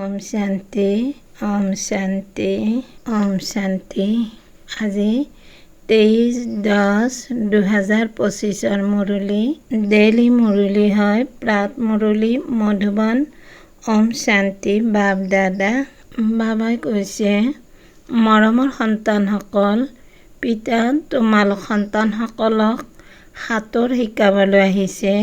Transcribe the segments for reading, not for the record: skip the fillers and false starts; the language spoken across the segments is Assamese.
ওম শান্তি, ওম শান্তি, ওম শান্তি। আজি 23-10-2025 মুরলী। ডেইলি মুরলী হয় প্ৰাত মুৰলী মধুবন। ওম শান্তি বাপ দাদা। বাবাই কৈছে, মৰমৰ সন্তানসকল, পিতা তোমালোক সন্তানসকলক সাঁতোৰ শিকাবলৈ আহিছে,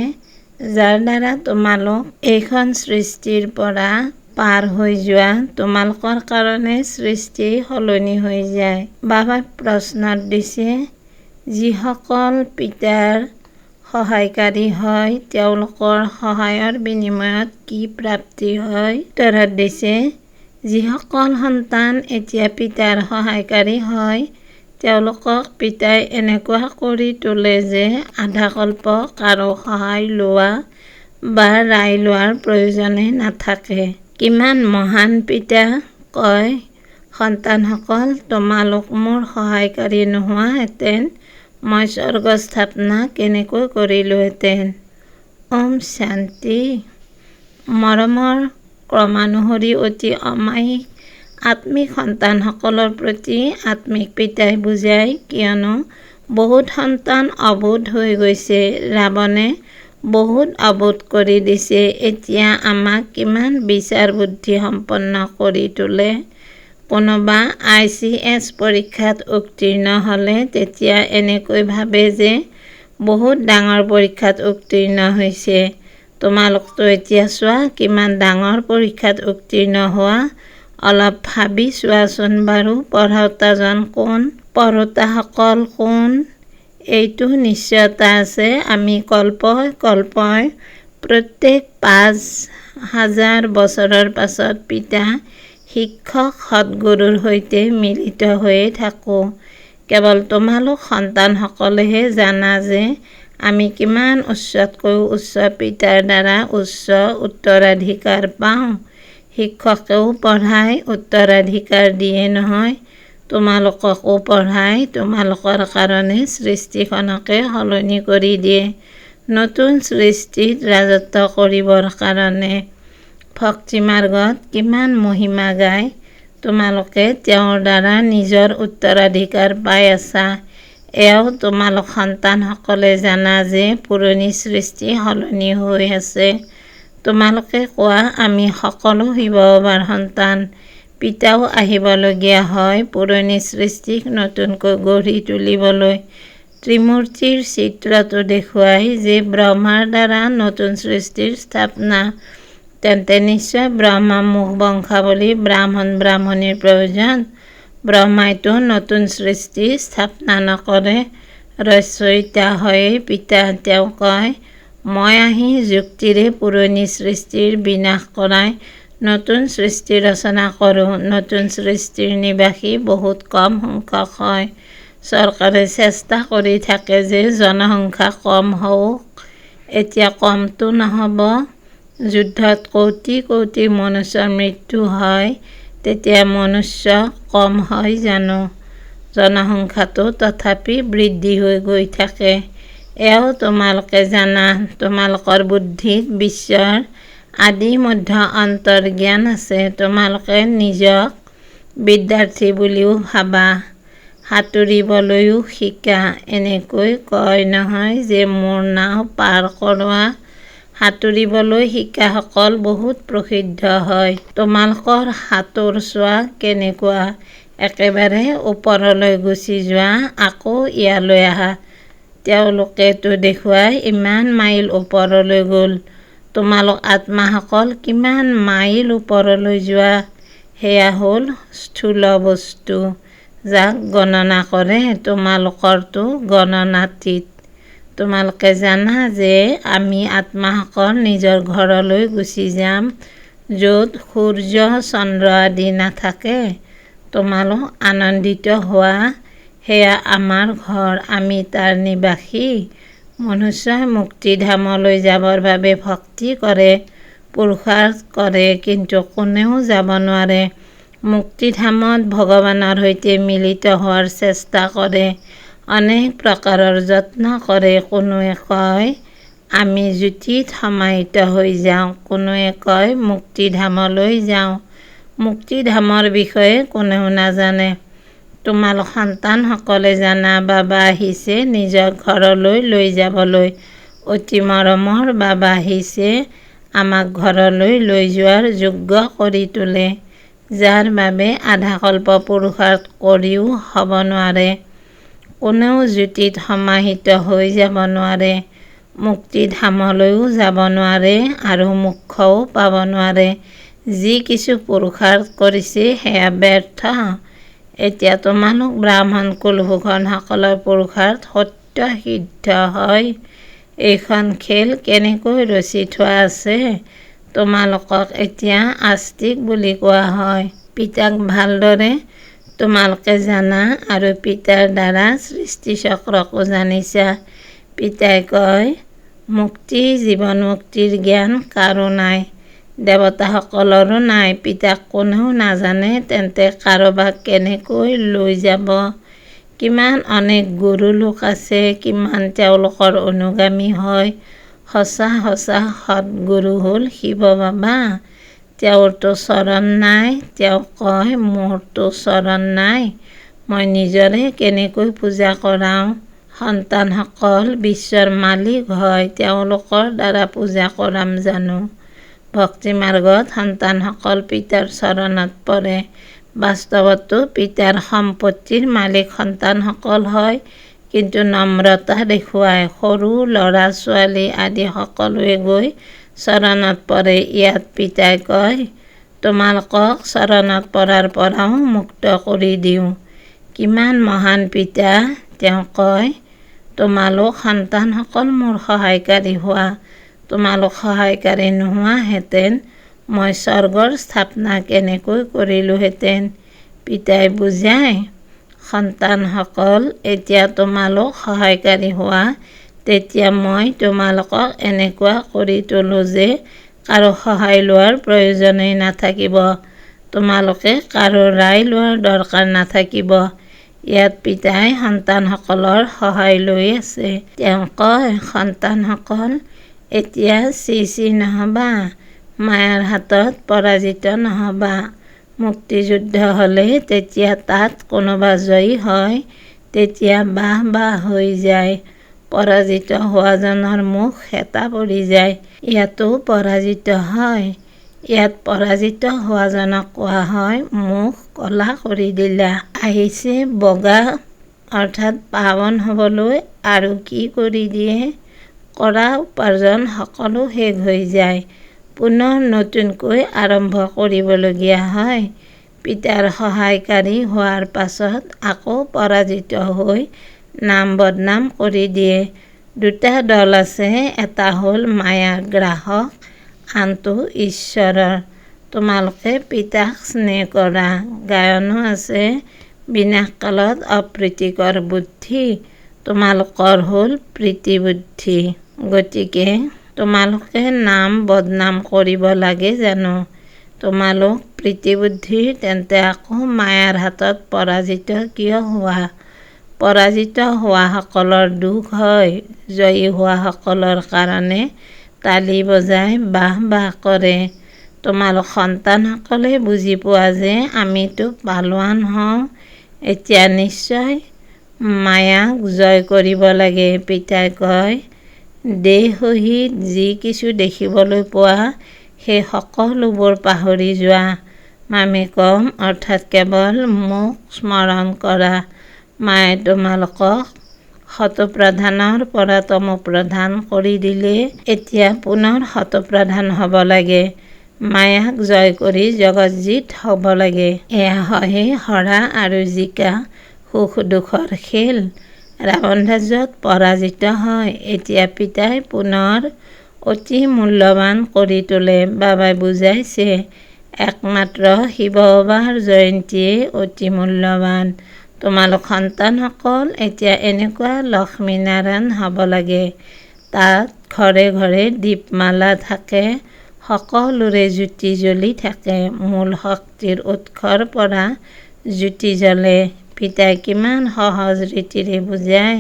যাৰ দ্বাৰা তোমালোক এইখন সৃষ্টিৰ পৰা পাৰ হৈ যোৱা। তোমালোকৰ কাৰণে সৃষ্টি সলনি হৈ যায়। বাবাই প্ৰশ্নত দিছে, যিসকল পিতাৰ সহায়কাৰী হয় তেওঁলোকৰ সহায়ৰ বিনিময়ত কি প্ৰাপ্তি হয়? উত্তৰত দিছে, যিসকল সন্তান এতিয়া পিতাৰ সহায়কাৰী হয় তেওঁলোকক পিতাই এনেকুৱা কৰি তোলে যে আধাকল্প কাৰো সহায় লোৱা বা ৰায় লোৱাৰ প্ৰয়োজনেই নাথাকে। কিমান মহান পিতা! কয়, সন্তানসকল, তোমালোক মোৰ সহায়কাৰী নোহোৱাহেঁতেন মই স্বৰ্গ স্থাপনা কেনেকৈ কৰিলোহেঁতেন? ওম শান্তি। মৰমৰ ক্ৰমানুসৰি অতি অমায়িক আত্মিক সন্তানসকলৰ প্ৰতি আত্মিক পিতাই বুজায়, কিয়নো বহুত সন্তান অবোধ হৈ গৈছে। ৰাৱণে বহুত অবোধ কৰি দিছে। এতিয়া আমাক কিমান বিচাৰ বুদ্ধি সম্পন্ন কৰি তোলে। কোনোবা ICS পৰীক্ষাত উত্তীৰ্ণ হ'লে তেতিয়া এনেকৈ ভাবে যে বহুত ডাঙৰ পৰীক্ষাত উত্তীৰ্ণ হৈছে। তোমালোকতো এতিয়া চোৱা কিমান ডাঙৰ পৰীক্ষাত উত্তীৰ্ণ হোৱা। অলপ ভাবি চোৱাচোন বাৰু, পঢ়োতাজন কোন? পঢ়োতাসকল কোন? এইটো নিশ্চয়তা আছে, আমি কল্পই প্ৰত্যেক 5000 বছৰৰ পাছত পিতা, শিক্ষক, সদ্গুৰুৰ সৈতে মিলিত হৈয়ে থাকোঁ। কেৱল তোমালোক সন্তানসকলেহে জানা যে আমি কিমান উচ্চতকৈ উচ্চ পিতাৰ দ্বাৰা উচ্চ উত্তৰাধিকাৰ পাওঁ। শিক্ষকেও পঢ়াই উত্তৰাধিকাৰ দিয়ে নহয়, তোমালোককো পঢ়াই তোমালোকৰ কাৰণে সৃষ্টিখনকে সলনি কৰি দিয়ে নতুন সৃষ্টিত ৰাজত্ব কৰিবৰ কাৰণে। ভক্তি মাৰ্গত কিমান মহিমা গায়। তোমালোকে তেওঁৰ দ্বাৰা নিজৰ উত্তৰাধিকাৰ পাই আছা। এয়াও তোমালোক সন্তানসকলে জানা যে পুৰণি সৃষ্টি সলনি হৈ আছে। তোমালোকে কোৱা, আমি সকলো শিৱ বাবাৰ সন্তান। পিতাও আহিবলগীয়া হয় পুৰণি সৃষ্টিক নতুনকৈ গঢ়ি তুলিবলৈ। ত্ৰিমূৰ্তিৰ চিত্ৰটো দেখুৱাই যে ব্ৰহ্মাৰ দ্বাৰা নতুন সৃষ্টিৰ স্থাপনা। তেন্তে নিশ্চয় ব্ৰহ্মা মুখ বংশাৱলী ব্ৰাহ্মণীৰ প্ৰয়োজন। ব্ৰহ্মাইতো নতুন সৃষ্টি স্থাপনা নকৰে। ৰচয়িতা হয়েই পিতা। তেওঁ কয়, মই আহি যুক্তিৰে পুৰণি সৃষ্টিৰ বিনাশ কৰাই নতুন সৃষ্টি ৰচনা কৰোঁ। নতুন সৃষ্টিৰ নিবাসী বহুত কম সংখ্যক হয়। চৰকাৰে চেষ্টা কৰি থাকে যে জনসংখ্যা কম হওক। এতিয়া কমতো নহ'ব। যুদ্ধত কোটি কোটি মনুষ্যৰ মৃত্যু হয়, তেতিয়া মনুষ্য কম হয় জানো? জনসংখ্যাটো তথাপি বৃদ্ধি হৈ গৈ থাকে। এয়াও তোমালোকে জানা। তোমালোকৰ বুদ্ধিত বিশ্বৰ আদি মধ্য অন্তৰ জ্ঞান আছে। তোমালোকে নিজক বিদ্যাৰ্থী বুলিও ভাবা, সাঁতুৰিবলৈও শিকা। এনেকৈ কয় নহয় যে মোৰ নাও পাৰ কৰোৱা। সাঁতুৰিবলৈ শিকাসকল বহুত প্ৰসিদ্ধ হয়। তোমালোকৰ সাঁতোৰ চোৱা কেনেকুৱা, একেবাৰে ওপৰলৈ গুচি যোৱা, আকৌ ইয়ালৈ আহা। তেওঁলোকেতো দেখুৱাই ইমান মাইল ওপৰলৈ গ'ল। তোমালোক আত্মাসকল কিমান মাইল ওপৰলৈ যোৱা। সেয়া হ'ল স্থূল বস্তু, যাক গণনা কৰে। তোমালোকৰতো গণনাতীত। তোমালোকে জানা যে আমি আত্মাসকল নিজৰ ঘৰলৈ গুচি যাম, য'ত সূৰ্য চন্দ্ৰ আদি নাথাকে। তোমালোক আনন্দিত হোৱা, সেয়া আমাৰ ঘৰ, আমি তাৰ নিবাসী। মনুষ্যই মুক্তিধামলৈ যাবৰ বাবে ভক্তি কৰে, পুৰুষাৰ্থ কৰে, কিন্তু কোনেও যাব নোৱাৰে। মুক্তিধামত ভগৱানৰ সৈতে মিলিত হোৱাৰ চেষ্টা কৰে, অনেক প্ৰকাৰৰ যত্ন কৰে। কোনোৱে কয় আমি জ্যোতিত সমাহিত হৈ যাওঁ, কোনোৱে কয় মুক্তিধামলৈ যাওঁ। মুক্তিধামৰ বিষয়ে কোনেও নাজানে। তোমালোক সন্তানসকলে জানা, বাবা আহিছে নিজৰ ঘৰলৈ লৈ যাবলৈ। অতি মৰমৰ বাবা আহিছে আমাক ঘৰলৈ লৈ যোৱাৰ যোগ্য কৰি তোলে, যাৰ বাবে আধাকল্প পুৰুষাৰ্থ কৰিও হ'ব নোৱাৰে। কোনেও জ্যোতিত সমাহিত হৈ যাব নোৱাৰে, মুক্তিধামলৈও যাব নোৱাৰে আৰু মোক্ষও পাব নোৱাৰে। যি কিছু পুৰুষাৰ্থ কৰিছে সেয়া ব্যৰ্থ। এতিয়া তোমালোক ব্ৰাহ্মণ কুলভূষণসকলৰ পুৰুষাৰ্থ সত্য সিদ্ধ হয়। এইখন খেল কেনেকৈ ৰচি থোৱা আছে। তোমালোকক এতিয়া আস্তিক বুলি কোৱা হয়। পিতাক ভালদৰে তোমালোকে জানা আৰু পিতাৰ দ্বাৰা সৃষ্টিচক্ৰকো জানিছা। পিতাই কয়, মুক্তি জীৱন মুক্তিৰ জ্ঞান কাৰো নাই, দেৱতাসকলৰো নাই। পিতাক কোনেও নাজানে, তেন্তে কাৰোবাক কেনেকৈ লৈ যাব? কিমান অনেক গুৰু লোক আছে, কিমান তেওঁলোকৰ অনুগামী হয়। সঁচা সঁচা সৎগুৰু হ'ল শিৱ বাবা। তেওঁৰতো চৰণ নাই। তেওঁ কয়, মোৰতো চৰণ নাই, মই নিজৰে কেনেকৈ পূজা কৰাওঁ। সন্তানসকল বিশ্বৰ মালিক হয়, তেওঁলোকৰ দ্বাৰা পূজা কৰাম জানো? ভক্তি মাৰ্গত সন্তানসকল পিতাৰ চৰণত পৰে। বাস্তৱতো পিতাৰ সম্পত্তিৰ মালিক সন্তানসকল হয়, কিন্তু নম্ৰতা দেখুৱাই সৰু ল'ৰা ছোৱালী আদি সকলোৱে গৈ চৰণত পৰে। ইয়াত পিতাই কয়, তোমালোকক চৰণত পৰাৰ পৰাও মুক্ত কৰি দিওঁ। কিমান মহান পিতা। তেওঁ কয়, তোমালোক সন্তানসকল মোৰ সহায়কাৰী হোৱা। তোমালোক সহায়কাৰী নোহোৱাহেঁতেন মই স্বৰ্গৰ স্থাপনা কেনেকৈ কৰিলোহেঁতেন। পিতাই বুজায়, সন্তানসকল এতিয়া তোমালোক সহায়কাৰী হোৱা, তেতিয়া মই তোমালোকক এনেকুৱা কৰি তোলোঁ যে কাৰো সহায় লোৱাৰ প্ৰয়োজনেই নাথাকিব। তোমালোকে কাৰো ৰায় লোৱাৰ দৰকাৰ নাথাকিব। ইয়াত পিতাই সন্তানসকলৰ সহায় লৈ আছে। তেওঁ কয়, সন্তানসকল এতিয়া চি নহবা, মায়াৰ হাতত পৰাজিত নহবা। মুক্তিযুদ্ধ হ'লে তেতিয়া তাত কোনোবা জয়ী হয়, তেতিয়া বাহ বাহ হৈ যায়। পৰাজিত হোৱাজনৰ মুখ শেঁতা পৰি যায়। ইয়াতো পৰাজিত হয়। ইয়াত পৰাজিত হোৱাজনক কোৱা হয়, মুখ ক'লা কৰি দিলা। আহিছে বগা, অৰ্থাৎ পাৱন হ'বলৈ। আৰু কি কৰি দিয়ে? কৰা উপাৰ্জন সকলো শেষ হৈ যায়। পুনৰ নতুনকৈ আৰম্ভ কৰিবলগীয়া হয়। পিতাৰ সহায়কাৰী হোৱাৰ পাছত আকৌ পৰাজিত হৈ নাম বদনাম কৰি দিয়ে। দুটা দল আছে, এটা হ'ল মায়া গ্ৰাহক, আনটো ঈশ্বৰৰ। তোমালোকে পিতাক স্নেহ কৰা। গায়নো আছে, বিনাশকালত অপ্ৰীতিকৰ বুদ্ধি, তোমালোকৰ হ'ল প্ৰীতি বুদ্ধি। গতিকে তোমালোকে নাম বদনাম কৰিব লাগে জানো? তোমালোক প্ৰীতিবুদ্ধিৰ, তেন্তে আকৌ মায়াৰ হাতত পৰাজিত কিয় হোৱা? পৰাজিত হোৱাসকলৰ দুখ হয়, জয়ী হোৱাসকলৰ কাৰণে তালি বজাই বাহ বাহ কৰে। তোমালোক সন্তানসকলে বুজি পোৱা যে আমিতো পালোৱান হওঁ। এতিয়া নিশ্চয় মায়াক জয় কৰিব লাগে। পিতাই কয়, দেহ সহিত যি কিছু দেখিবলৈ পোৱা, সেই সকলোবোৰ পাহৰি যোৱা। মামেকম, অৰ্থাৎ কেৱল মোক স্মৰণ কৰা। মায়ে তোমালোকক সতপ্ৰধানৰ পৰা তমোপ্ৰধান কৰি দিলে। এতিয়া পুনৰ সতপ্ৰধান হ'ব লাগে। মায়াক জয় কৰি জগতজিত হ'ব লাগে। এয়া হয় হৰা আৰু জিকা, সুখ দুখৰ খেল। ৰাৱণ ৰাজ্যত পৰাজিত হয়। এতিয়া পিতাই পুনৰ অতি মূল্যৱান কৰি তোলে। বাবাই বুজাইছে, একমাত্ৰ শিৱ বাবাৰ জয়ন্তীয়ে অতি মূল্যৱান। তোমালোক সন্তানসকল এতিয়া এনেকুৱা লক্ষ্মীনাৰায়ণ হ'ব লাগে। তাত ঘৰে ঘৰে দীপমালা থাকে, সকলোৰে জ্যোতি জ্বলি থাকে। মূল শক্তিৰ উৎসৰ পৰা জ্যোতি জ্বলে। পিতাই কিমান সহজ ৰীতিৰে বুজায়।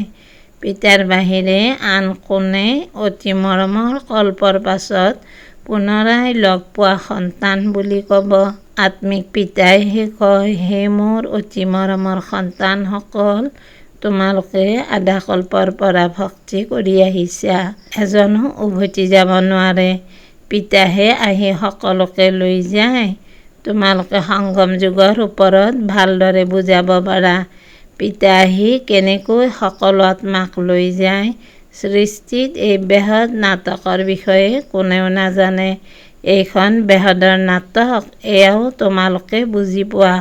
পিতাৰ বাহিৰে আন কোনে অতি মৰমৰ কল্পৰ পাছত পুনৰাই লগ পোৱা সন্তান বুলি ক'ব? আত্মিক পিতাই হে কয়, হে মোৰ অতি মৰমৰ সন্তানসকল, তোমালোকে আদাকল্পৰ পৰা ভক্তি কৰি আহিছা, এজনো উভতি যাব নোৱাৰে। পিতাহে আহি সকলোকে লৈ যায়। তোমালোকে সংগম যুগৰ ওপৰত ভালদৰে বুজাব পাৰা। পিতা আহি কেনেকৈ সকলো আত্মাক লৈ যায়। সৃষ্টিত এই বৃহৎ নাটকৰ বিষয়ে কোনেও নাজানে। এইখন বৃহদৰ নাটক, এয়াও তোমালোকে বুজি পোৱা,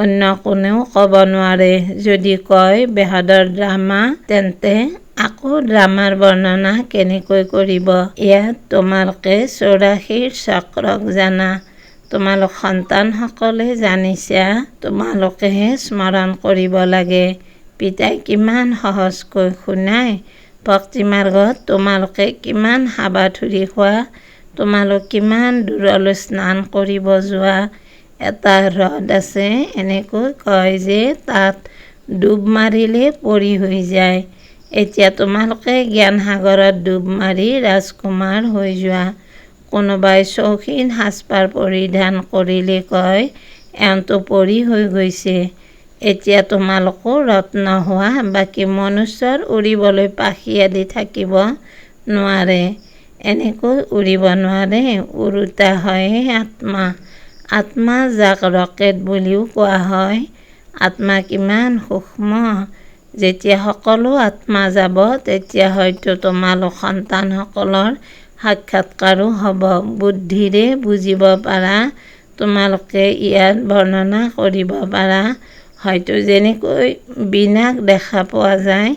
অন্য কোনেও ক'ব নোৱাৰে। যদি কয় বৃহদৰ ড্ৰামা, তেন্তে আকৌ ড্ৰামাৰ বৰ্ণনা কেনেকৈ কৰিব? ইয়াত তোমালোকে 84 চক্ৰক জানা। তোমালোক সন্তানসকলে জানিছা, তোমালোকেহে স্মৰণ কৰিব লাগে। পিতাই কিমান সহজকৈ শুনায়। ভক্তিমাৰ্গত তোমালোকে কিমান হাবাথুৰি খোৱা, তোমালোক কিমান দূৰলৈ স্নান কৰিব যোৱা। এটা হ্ৰদ আছে, এনেকৈ কয় যে তাত ডুব মাৰিলে পৰি হৈ যায়। এতিয়া তোমালোকে জ্ঞানসাগৰত ডুব মাৰি ৰাজকুমাৰ হৈ যোৱা। কোনোবাই চৌখিন সাজপাৰ পৰিধান কৰিলে কয়, এওঁতো পৰি হৈ গৈছে। এতিয়া তোমালোকো ৰত্ন হোৱা, বাকী মনুষ্যৰ উৰিবলৈ পাখি আদি থাকিব নোৱাৰে। এনেকৈ উৰিব নোৱাৰে, উৰোতা হয় আত্মা। আত্মা যাক ৰকেট বুলিও কোৱা হয়। আত্মা কিমান সূক্ষ্ম। যেতিয়া সকলো আত্মা যাব, তেতিয়া হয়তো তোমালোক সন্তানসকলৰ সাক্ষাৎকাৰো হ'ব। বুদ্ধিৰে বুজিব পাৰা, তোমালোকে ইয়াত বৰ্ণনা কৰিব পাৰা। হয়তো যেনেকৈ বীণাক দেখা পোৱা যায়,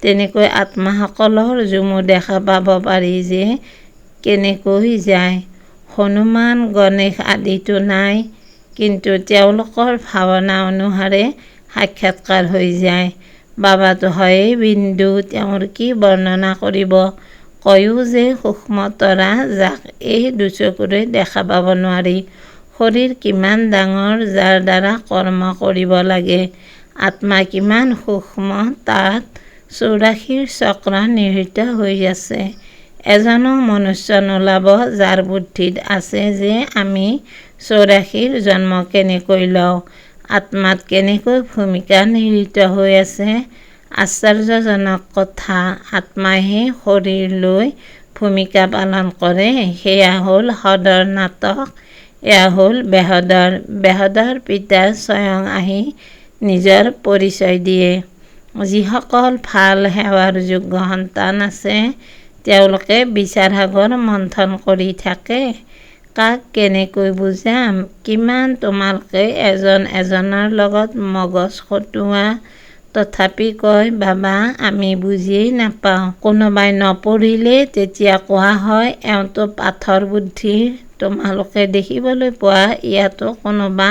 তেনেকৈ আত্মাসকলৰ জুমু দেখা পাব পাৰি যে কেনেকৈ যায়। হনুমান, গণেশ আদিতো নাই, কিন্তু তেওঁলোকৰ ভাৱনা অনুসাৰে সাক্ষাৎকাৰ হৈ যায়। বাবাতো হয়েই বিন্দু, তেওঁৰ কি বৰ্ণনা কৰিব? কয়ো যে সূক্ষ্ম তৰা, যাক এই দুচকুৰে দেখা পাব নোৱাৰি। শৰীৰ কিমান ডাঙৰ, যাৰ দ্বাৰা কৰ্ম কৰিব লাগে। আত্মা কিমান সূক্ষ্ম, তাত 84 চক্ৰ নিহিত হৈ আছে। এজনো মনুষ্য নোলাব যাৰ বুদ্ধিত আছে যে আমি 84 জন্ম কেনেকৈ লওঁ, আত্মাত কেনেকৈ ভূমিকা নিহিত হৈ আছে। আশ্চৰ্যজনক কথা, আত্মাইহে শৰীৰ লৈ ভূমিকা পালন কৰে। সেয়া হ'ল হ্ৰদৰ নাটক, এয়া হ'ল বৃহদৰ। বৃহদৰ পিতা স্বয়ং আহি নিজৰ পৰিচয় দিয়ে। যিসকল ভাল সেৱাৰ যোগ্য সন্তান আছে, তেওঁলোকে বিচাৰসাগৰ মন্থন কৰি থাকে। কাক কেনেকৈ বুজাম? কিমান তোমালোকে এজন এজনৰ লগত মগজ খটুৱা, তথাপি কয়, বাবা আমি বুজিয়েই নাপাওঁ। কোনোবাই নপঢ়িলে তেতিয়া কোৱা হয়, এওঁতো পাথৰ বুদ্ধিৰ। তোমালোকে দেখিবলৈ পোৱা, ইয়াতো কোনোবা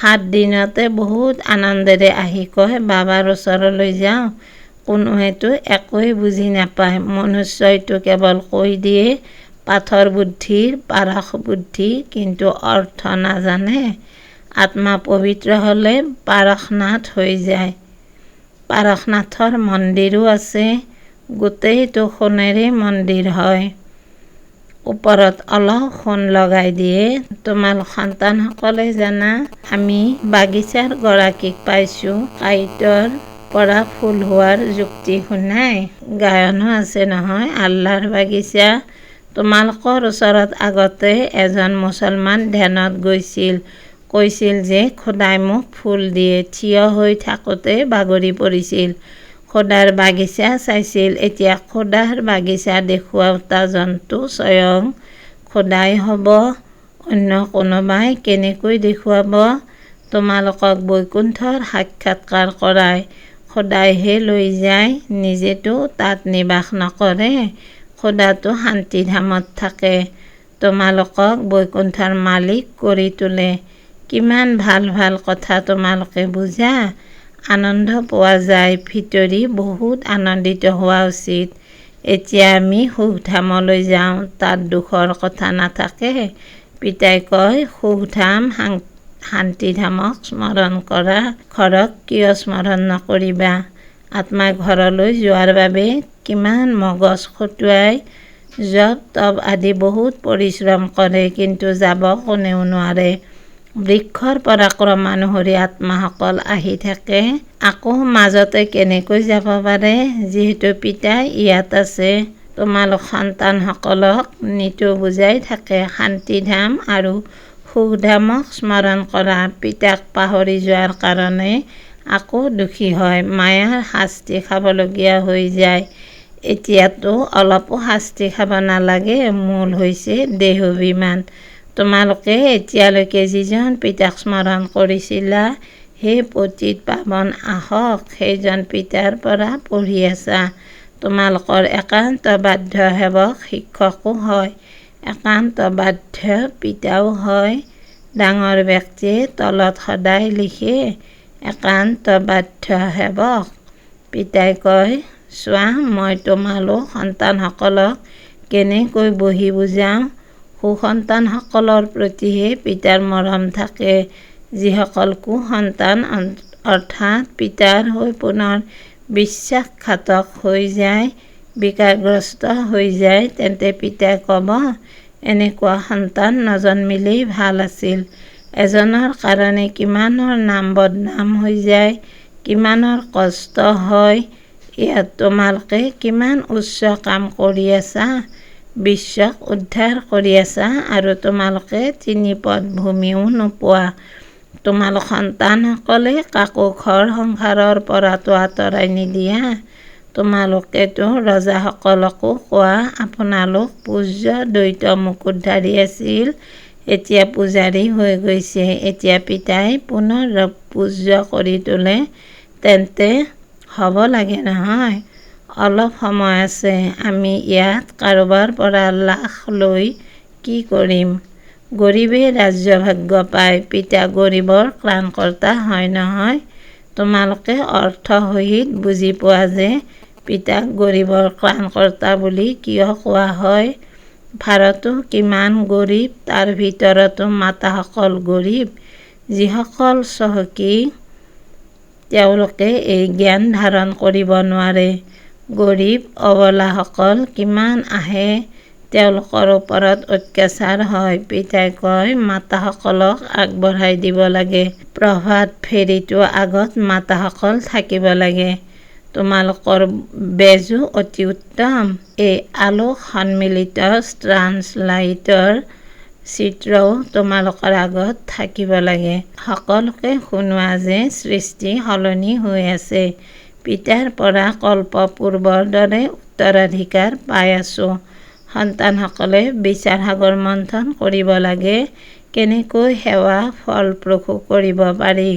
7 দিনতে বহুত আনন্দেৰে আহি কয়, বাবাৰ ওচৰলৈ যাওঁ। কোনোৱেতো একোৱেই বুজি নাপায়। মনুষ্যইতো কেৱল কৈ দিয়ে, পাথৰ বুদ্ধিৰ, পাৰস বুদ্ধি, কিন্তু অৰ্থ নাজানে। আত্মা পবিত্ৰ হ'লে পাৰসনাথ হৈ যায়। পাৰসনাথৰ মন্দিৰো আছে। গোটেইটো সোণেৰে মন্দিৰ হয়। ওপৰত অলপ সোণ লগাই দিয়ে। তোমালোক সন্তানসকলে জানা, আমি বাগিচাৰ গৰাকীক পাইছোঁ কাঁইটৰ পৰা ফুল হোৱাৰ যুক্তি শুনাই। গায়নো আছে নহয়, আল্লাহৰ বাগিচা। তোমালোকৰ ওচৰত আগতে এজন মুছলমান ধ্যানত গৈছিল। কৈছিল যে খোদাই মোক ফুল দিয়ে। থিয় হৈ থাকোঁতে বাগৰি পৰিছিল। খোদাৰ বাগিচা চাইছিল। এতিয়া খোদাৰ বাগিচা দেখুৱাওঁতা জন্তু স্বয়ং খোদাই হ'ব। অন্য কোনোবাই কেনেকৈ দেখুৱাব? তোমালোকক বৈকুণ্ঠৰ সাক্ষাৎকাৰ কৰায়। খোদাইহে লৈ যায়, নিজেতো তাত নিবাস নকৰে। খোদাটো শান্তিধামত থাকে, তোমালোকক বৈকুণ্ঠৰ মালিক কৰি তোলে। কিমান ভাল ভাল কথা তোমালোকে বুজা। আনন্দ পোৱা যায়, ভিতৰি বহুত আনন্দিত হোৱা উচিত। এতিয়া আমি সুখধামলৈ যাওঁ, তাত দুখৰ কথা নাথাকে। পিতাই কয়, সুখধাম শান্তিধামক স্মৰণ কৰা। ঘৰক কিয় স্মৰণ নকৰিবা? আত্মাই ঘৰলৈ যোৱাৰ বাবে কিমান মগজ খটুৱাই, জপ তপ আদি বহুত পৰিশ্ৰম কৰে, কিন্তু যাব কোনেও নোৱাৰে। বৃক্ষৰ পৰা ক্ৰমানুসৰি আত্মাসকল আহি থাকে। আকৌ মাজতে কেনেকৈ যাব পাৰে, যিহেতু পিতা ইয়াত আছে। তোমালোক সন্তানসকলক নিতৌ বুজাই থাকে, শান্তিধাম আৰু সুখধামক স্মৰণ কৰা। পিতাক পাহৰি যোৱাৰ কাৰণে আকৌ দুখী হয়, মায়াৰ শাস্তি খাবলগীয়া হৈ যায়। এতিয়াতো অলপো শাস্তি খাব নালাগে, মূল হৈছে দেহাভিমান। তোমালোকে এতিয়ালৈকে যিজন পিতাক স্মৰণ কৰিছিলা, সেই পতিত পাৱন আহক সেইজন পিতাৰ পৰা পঢ়ি আছা। তোমালোকৰ একান্ত বাধ্য সেৱক শিক্ষকো হয়, একান্ত বাধ্য পিতাও হয়। ডাঙৰ ব্যক্তিয়ে তলত সদায় লিখে, একান্ত বাধ্য সেৱক। পিতাই কয়, চোৱা মই তোমালোক সন্তানসকলক কেনেকৈ বহি বুজাওঁ। সুসন্তানসকলৰ প্ৰতিহে পিতাৰ মৰম থাকে। যিসকল কুসন্তান অৰ্থাৎ পিতাৰ হৈ পুনৰ বিশ্বাসঘাতক হৈ যায়, বিকাৰগ্ৰস্ত হৈ যায়, তেন্তে পিতাই ক'ব, এনেকুৱা সন্তান নজন্মিলেই ভাল আছিল। এজনৰ কাৰণে কিমানৰ নাম বদনাম হৈ যায়, কিমানৰ কষ্ট হয়। ইয়াত তোমালোকে কিমান উচ্চ কাম কৰি আছা, বিশ্বক উদ্ধাৰ কৰি আছা, আৰু তোমালোকে ৩ পদ ভূমিও নোপোৱা। তোমালোক সন্তানসকলে কাকো ঘৰ সংসাৰৰ পৰাতো আঁতৰাই নিদিয়া। তোমালোকেতো ৰজাসকলকো কোৱা, আপোনালোক পূজ্য দ্বৈত মুকুটধাৰী আছিল, এতিয়া পূজাৰী হৈ গৈছে। এতিয়া পিতাই পুনৰ পূজ্য কৰি তোলে, তেন্তে হ'ব লাগে নহয়। অলপ সময় আছে, আমি ইয়াত কাৰোবাৰ পৰা লাখ লৈ কি কৰিম? গৰীবে ৰাজ্যভাগ্য পায়, পিতা গৰীবৰ ত্ৰাণকৰ্তা হয় নহয়। তোমালোকে অৰ্থসহিত বুজি পোৱা যে পিতাক গৰীবৰ ত্ৰাণকৰ্তা বুলি কিয় কোৱা হয়। ভাৰতো কিমান গৰীব, তাৰ ভিতৰতো মাতাসকল গৰীব। যিসকল চহকী, তেওঁলোকে এই জ্ঞান ধাৰণ কৰিব নোৱাৰে। গৰীব অবলাসকল কিমান আহে, তেওঁলোকৰ ওপৰত অত্যাচাৰ হয়। পিতাই কয়, মাতাসকলক আগবঢ়াই দিব লাগে। প্ৰভাত ফেৰীটো আগত মাতাসকল থাকিব লাগে। তোমালোকৰ বেজো অতি উত্তম। এই আলোক সন্মিলিত ট্ৰান্সলাইটৰ চিত্ৰও তোমালোকৰ আগত থাকিব লাগে। সকলোকে শুনোৱা যে সৃষ্টি সলনি হৈ আছে। পিতাৰ পৰা কল্পপূৰ্বৰ দৰে উত্তৰাধিকাৰ পাই আছোঁ। সন্তানসকলে বিচাৰ সাগৰ মন্থন কৰিব লাগে, কেনেকৈ সেৱা ফলপ্ৰসূ কৰিব পাৰি।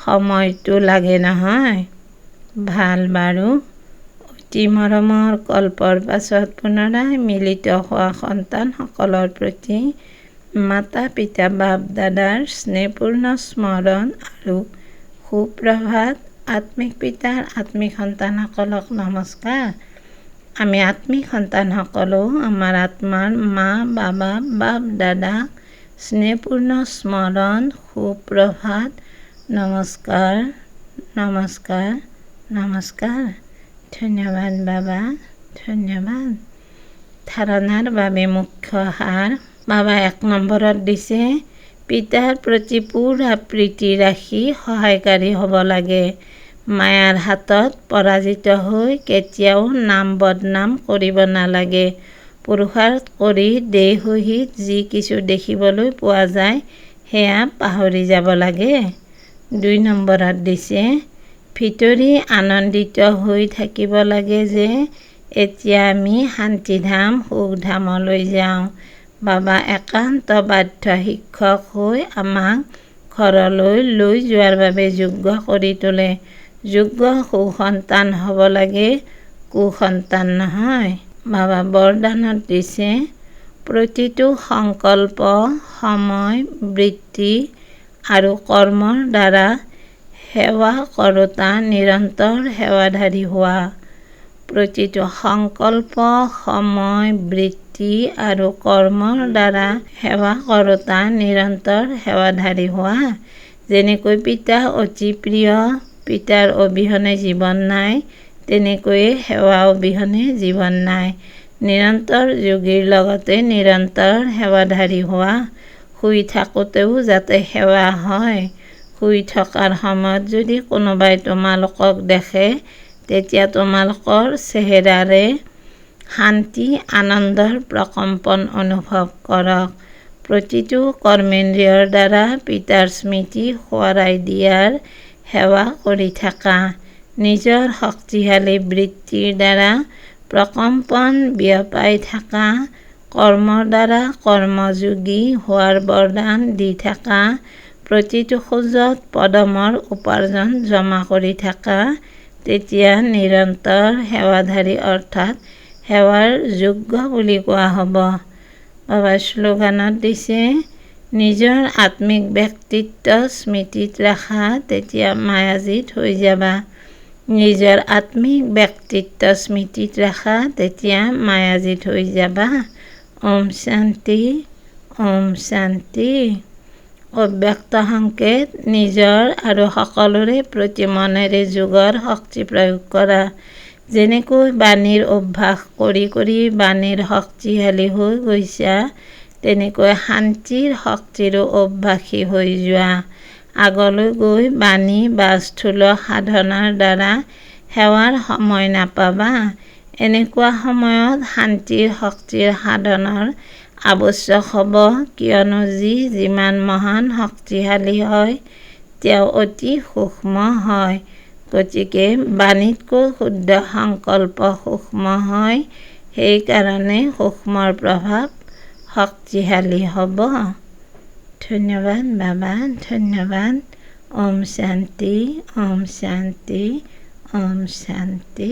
সময়টো লাগে নহয়। ভাল বাৰু। অতি মৰমৰ কল্পৰ পাছত পুনৰাই মিলিত হোৱা সন্তানসকলৰ প্ৰতি মাতা পিতা বাপ দাদাৰ স্নেহপূৰ্ণ স্মৰণ আৰু সুপ্ৰভাত। আত্মিক পিতাৰ আত্মিক সন্তানসকলক নমস্কাৰ। আমি আত্মিক সন্তানসকলেও আমাৰ আত্মাৰ মা বাবা বাপ দাদাক স্নেহপূৰ্ণ স্মৰণ, সুপ্ৰভাত, নমস্কাৰ, নমস্কাৰ, নমস্কাৰ। ধন্যবাদ বাবা, ধন্যবাদ। ধাৰণাৰ বাবে মুখ্য সাৰ। বাবা ১ নম্বৰত দিছে, পিতাৰ প্ৰতি পূৰা প্ৰীতি ৰাখি সহায়কাৰী হ'ব লাগে। মায়াৰ হাতত পৰাজিত হৈ কেতিয়াও নাম বদনাম কৰিব নালাগে। পুৰুষাৰ্থ কৰি দেহসহিত যি কিছু দেখিবলৈ পোৱা যায়, সেয়া পাহৰি যাব লাগে। ২ নম্বৰত দিছে, ভিতৰি আনন্দিত হৈ থাকিব লাগে যে এতিয়া আমি শান্তিধাম সুখধামলৈ যাওঁ। বাবা একান্ত বাধ্য শিক্ষক হৈ আমাক ঘৰলৈ লৈ যোৱাৰ বাবে যোগ্য কৰি তোলে। যোগ্য সুসন্তান হ'ব লাগে, কুসন্তান নহয়। বাবা বৰদানত দিছে, প্ৰতিটো সংকল্প, সময়, বৃত্তি আৰু কৰ্মৰ দ্বাৰা সেৱা কৰোঁতা নিৰন্তৰ সেৱাধাৰী হোৱা। প্ৰতিটো সংকল্প, সময়, বৃত্তি আৰু কৰ্মৰ দ্বাৰা সেৱা কৰোঁতা নিৰন্তৰ সেৱাধাৰী হোৱা। যেনেকৈ পিতা অতি প্ৰিয়, পিতাৰ অবিহনে জীৱন নাই, তেনেকৈয়ে সেৱা অবিহনে জীৱন নাই। নিৰন্তৰ যোগীৰ লগতে নিৰন্তৰ সেৱাধাৰী হোৱা। শুই থাকোঁতেও যাতে সেৱা হয়। শুই থকাৰ সময়ত যদি কোনোবাই তোমালোকক দেখে, তেতিয়া তোমালোকৰ চেহেৰাৰে শান্তি আনন্দৰ প্ৰকম্পন অনুভৱ কৰক। প্ৰতিটো কৰ্মেন্দ্ৰিয়ৰ দ্বাৰা পিতাৰ স্মৃতি সোঁৱৰাই দিয়াৰ সেৱা কৰি থাকা। নিজৰ শক্তিশালী বৃত্তিৰ দ্বাৰা প্ৰকম্পন বিয়পাই থাকা। কৰ্মৰ দ্বাৰা কৰ্মযোগী হোৱাৰ বৰদান দি থাকা। প্ৰতিটো খোজত পদমৰ উপাৰ্জন জমা কৰি থাকা। তেতিয়া নিৰন্তৰ সেৱাধাৰী অৰ্থাৎ সেৱাৰ যোগ্য বুলি কোৱা হ'ব। বাবাই শ্লোগানত দিছে, নিজৰ আত্মিক ব্যক্তিত্ব স্মৃতিত ৰাখা, তেতিয়া মায়াজীত হৈ যাবা। নিজৰ আত্মিক ব্যক্তিত্ব স্মৃতিত ৰাখা, তেতিয়া মায়াজীত হৈ যাবা। ওম শান্তি, ওম শান্তি। অব্যক্ত সংকেত, নিজৰ আৰু সকলোৰে প্ৰতি মনেৰে যোগৰ শক্তি প্ৰয়োগ কৰা। যেনেকৈ বাণীৰ অভ্যাস কৰি কৰি বাণীৰ শক্তিশালী হৈ গৈছা, তেনেকৈ শান্তিৰ শক্তিৰো অভ্যাসী হৈ যোৱা। আগলৈ গৈ বাণী বা স্থূল সাধনাৰ দ্বাৰা সেৱাৰ সময় নাপাবা। এনেকুৱা সময়ত শান্তিৰ শক্তিৰ সাধনৰ আৱশ্যক হ'ব, কিয়নো যিমান মহান শক্তিশালী হয়, তেওঁ অতি সূক্ষ্ম হয়। গতিকে বাণীতকৈ শুদ্ধ সংকল্প সূক্ষ্ম হয়, সেইকাৰণে সূক্ষ্মৰ প্ৰভাৱ শক্তিশালী হ'ব। ধন্যবাদ বাবা, ধন্যবাদ। ওম শান্তি, ওম শান্তি, ওম শান্তি।